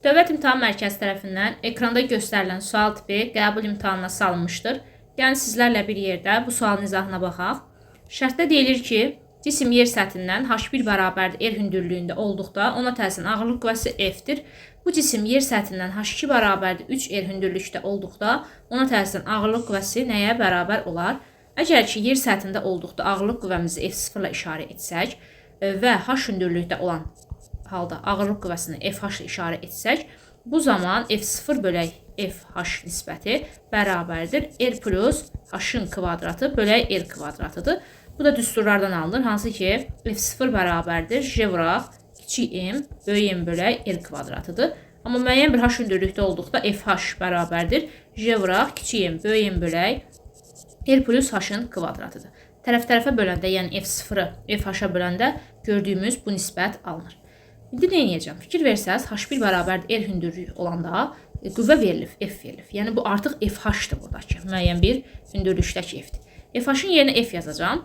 Dövlət İmtahan Mərkəzi tərəfindən ekranda göstərilən sual tipi qəbul imtahanına salınmışdır. Yəni sizlərlə bir yerdə bu sualın izahına baxaq. Şərtdə deyilir ki, cisim yer səthindən h1 bərabərdir r hündürlüyündə olduqda ona təsirin ağırlıq qüvvəsi F-dir. Bu cisim yer səthindən h2 bərabərdir 3r hündürlükdə olduqda ona təsirin ağırlıq qüvvəsi nəyə bərabər olar? Əgər ki, yer səthində olduqda ağırlıq qüvvəmizi F0 ilə işarə etsək və h hündürlükdə olan halda ağırlıq qüvvəsini FH ilə işarə etsək, bu zaman F0 bölək FH nisbəti bərabərdir R plus H-ın kvadratı bölək R kvadratıdır. Bu da düsturlardan alınır. Hansı ki, F0 bərabərdir J vuraq kiçik M böyük M bölək R kvadratıdır. Amma müəyyən bir H hündürlükdə olduqda FH bərabərdir J vuraq kiçik M böyük M bölək R plus H-ın kvadratıdır. Tərəf-tərəfə böləndə, yəni F0-ı FH-a böləndə gördüyümüz bu nisbət alınır. İndi nə edəcəm? Fikir versəz, h1 bərabərdir r hündürlük olanda qüvvə verilib, F verilib. Yəni bu artıq FH-dır buradakı, müəyyən bir hündürlükdəki F-dir. FH-ın yerinə F yazacağam.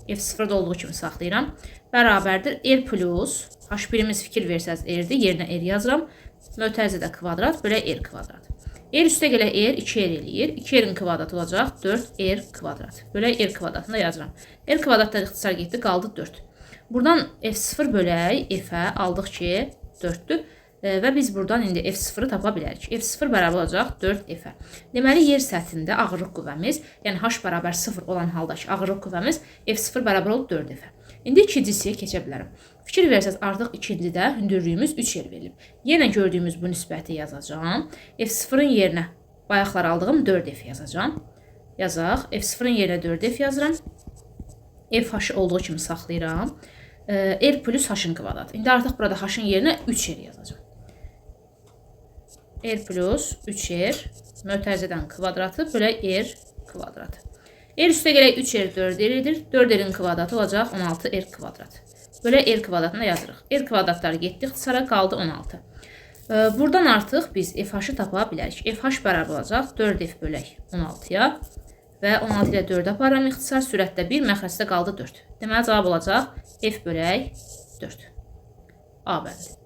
F0-da olduğu kimi saxlayıram. Bərabərdir r plus, h1-imiz fikir versəz r-dir, yerinə r yazıram. Mötərizədə kvadrat bölək r kvadrat. R üstə gələ r 2r eləyir. 2r-in kvadratı olacaq 4r kvadrat. Bölək r kvadratını da yazıram. R kvadratda ixtisar getdi, qaldı 4. Buradan F0 bölək F-ə aldıq ki 4-dür və biz buradan indi F0-ı tapa bilərik. F0 bərabər olacaq 4F-ə. Deməli, yer səthində ağırlıq qüvvəmiz, yəni H bərabər 0 olan haldakı ağırlıq qüvvəmiz F0 bərabər olub 4F-ə. İndi ikincisiyə keçə bilərəm. Fikir versəz, artıq ikincidə hündürlüyümüz 3 yer verilib. Yenə gördüyümüz bu nisbəti yazacağım. F0-ın yerinə bayaqlar aldığım 4F yazacağım. Yazaq. F0-ın yerinə 4F yazıram. FH olduğu kimi saxlayıram. R plus H-ın kvadratı. İndi artıq burada H-ın yerinə 3R yazacağım. R plus 3R mötərizədən kvadratı bölək R kvadratı. R üstə gələk 3R 4R'dir. 4R'in kvadratı olacaq 16R kvadrat. Bölək R kvadratını yazırıq. R kvadratları getdi, ixtisara qaldı 16. Buradan artıq biz FH-ı tapa bilərik. FH bərabər olacaq 4F bölək 16-ya. Və 16 ilə 4 aparıram ixtisar, sürətdə 1, məxrəcdə qaldı 4. Deməli, cavab olacaq F bölək 4. A bəndi.